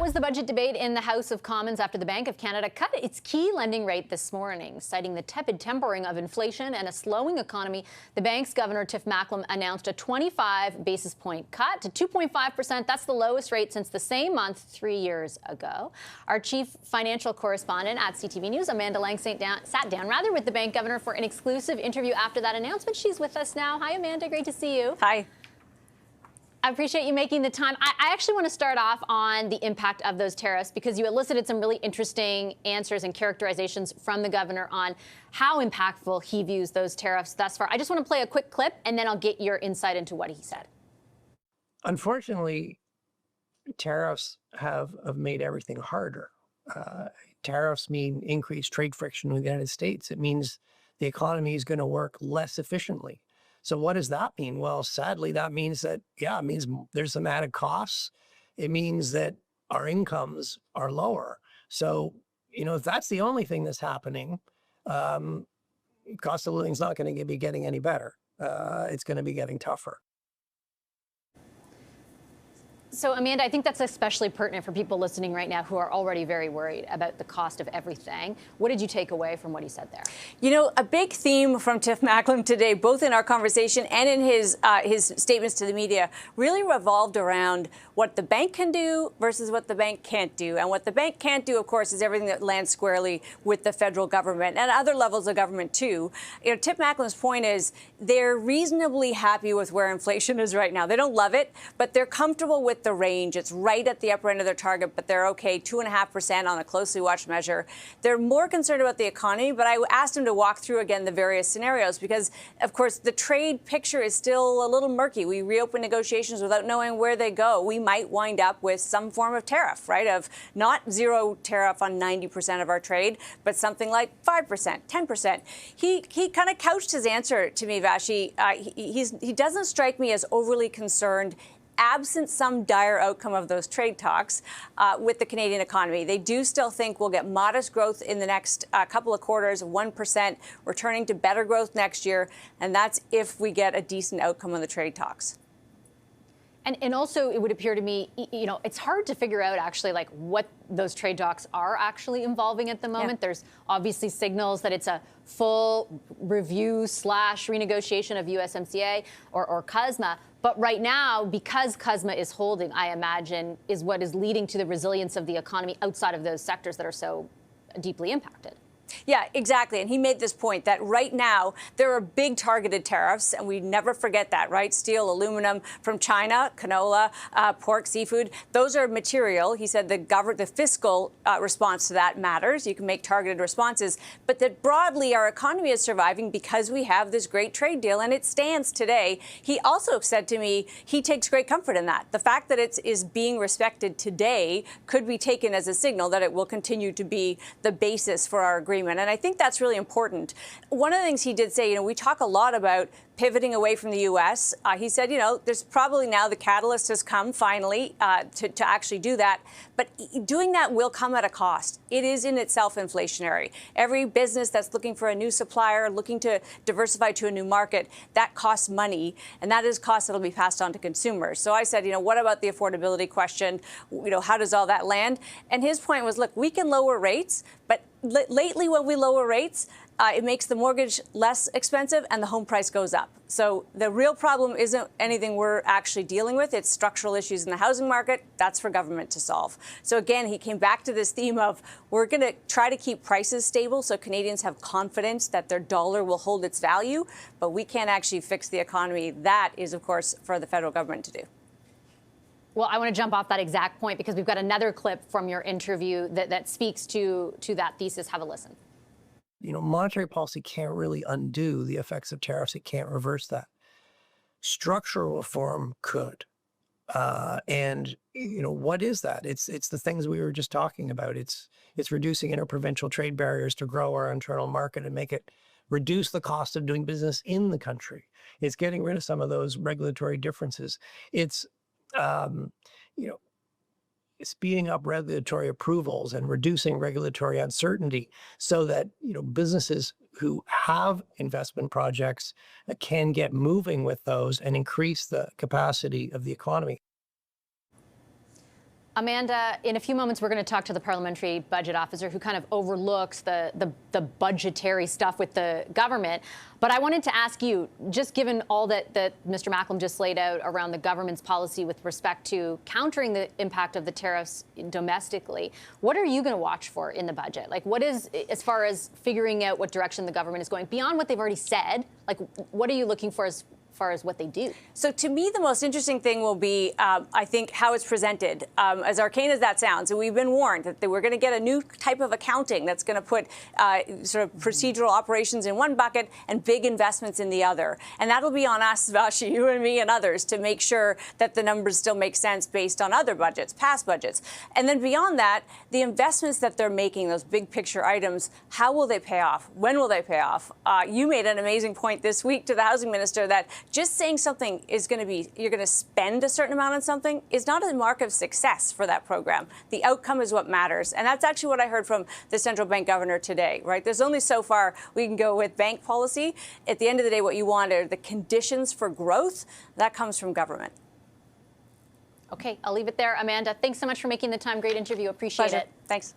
was the budget debate in the House of Commons after the Bank of Canada cut its key lending rate this morning. Citing the tepid tempering of inflation and a slowing economy, the bank's governor, Tiff Macklem, announced a 25 basis point cut to 2.5%. That's the lowest rate since the same month 3 years ago. Our chief financial correspondent at CTV News, Amanda Lang, sat down with the bank governor for an exclusive interview after that announcement. She's with us now. Hi, Amanda. Great to see you. Hi. I appreciate you making the time. I actually want to start off on the impact of those tariffs because you elicited some really interesting answers and characterizations from the governor on how impactful he views those tariffs thus far. I just want to play a quick clip and then I'll get your insight into what he said. Unfortunately, tariffs have made everything harder. Tariffs mean increased trade friction with the United States. It means the economy is going to work less efficiently. So what does that mean? Well, sadly, that means that, it means there's some added costs. It means that our incomes are lower. So, if that's the only thing that's happening, cost of living is not going to be getting any better. It's going to be getting tougher. So, Amanda, I think that's especially pertinent for people listening right now who are already very worried about the cost of everything. What did you take away from what he said there? A big theme from Tiff Macklem today, both in our conversation and in his statements to the media, really revolved around what the bank can do versus what the bank can't do. And what the bank can't do, of course, is everything that lands squarely with the federal government and other levels of government, too. Tiff Macklem's point is they're reasonably happy with where inflation is right now. They don't love it, but they're comfortable with the range. It's right at the upper end of their target, but they're okay, 2.5% on a closely watched measure. They're more concerned about the economy, but I asked him to walk through again the various scenarios because, of course, the trade picture is still a little murky. We reopen negotiations without knowing where they go. We might wind up with some form of tariff, right? Of not zero tariff on 90% of our trade, but something like 5%, 10%. He kind of couched his answer to me, Vashi. He doesn't strike me as overly concerned absent some dire outcome of those trade talks with the Canadian economy. They do still think we'll get modest growth in the next couple of quarters, 1%, returning to better growth next year. And that's if we get a decent outcome on the trade talks. And also, it would appear to me, it's hard to figure out actually like what those trade talks are actually involving at the moment. Yeah. There's obviously signals that it's a full review / renegotiation of USMCA or CUSMA. But right now, because CUSMA is holding, I imagine, is what is leading to the resilience of the economy outside of those sectors that are so deeply impacted. Yeah, exactly. And he made this point that right now there are big targeted tariffs, and we never forget that, right? Steel, aluminum from China, canola, pork, seafood. Those are material. He said the fiscal response to that matters. You can make targeted responses, but that broadly our economy is surviving because we have this great trade deal, and it stands today. He also said to me he takes great comfort in that. The fact that it is being respected today could be taken as a signal that it will continue to be the basis for our agreement. And I think that's really important. One of the things he did say, we talk a lot about pivoting away from the U.S. He said, there's probably now the catalyst has come finally to actually do that. But doing that will come at a cost. It is in itself inflationary. Every business that's looking for a new supplier, looking to diversify to a new market, that costs money. And that is cost that will be passed on to consumers. So I said, what about the affordability question? How does all that land? And his point was, look, we can lower rates, but lately when we lower rates, it makes the mortgage less expensive and the home price goes up. So the real problem isn't anything we're actually dealing with. It's structural issues in the housing market. That's for government to solve. So again, he came back to this theme of we're going to try to keep prices stable so Canadians have confidence that their dollar will hold its value, but we can't actually fix the economy. That is, of course, for the federal government to do. Well, I want to jump off that exact point because we've got another clip from your interview that speaks to that thesis. Have a listen. Monetary policy can't really undo the effects of tariffs. It can't reverse that. Structural reform could. And what is that? It's the things we were just talking about. It's reducing interprovincial trade barriers to grow our internal market and make it reduce the cost of doing business in the country. It's getting rid of some of those regulatory differences. It's speeding up regulatory approvals and reducing regulatory uncertainty so that, businesses who have investment projects can get moving with those and increase the capacity of the economy. Amanda, in a few moments, we're going to talk to the parliamentary budget officer who kind of overlooks the budgetary stuff with the government. But I wanted to ask you, just given all that Mr. Macklem just laid out around the government's policy with respect to countering the impact of the tariffs domestically, what are you going to watch for in the budget? Like, what is, as far as figuring out what direction the government is going, beyond what they've already said, like, what are you looking for as far as what they do? So to me, the most interesting thing will be, I think, how it's presented. As arcane as that sounds, and we've been warned that we're going to get a new type of accounting that's going to put sort of procedural operations in one bucket and big investments in the other. And that'll be on us, Vashi, you and me and others, to make sure that the numbers still make sense based on other budgets, past budgets. And then beyond that, the investments that they're making, those big picture items, how will they pay off? When will they pay off? You made an amazing point this week to the housing minister that just saying something is going to be, you're going to spend a certain amount on something is not a mark of success for that program. The outcome is what matters. And that's actually what I heard from the central bank governor today, right? There's only so far we can go with bank policy. At the end of the day, what you want are the conditions for growth. That comes from government. Okay, I'll leave it there. Amanda, thanks so much for making the time. Great interview. Appreciate Pleasure. it. Thanks.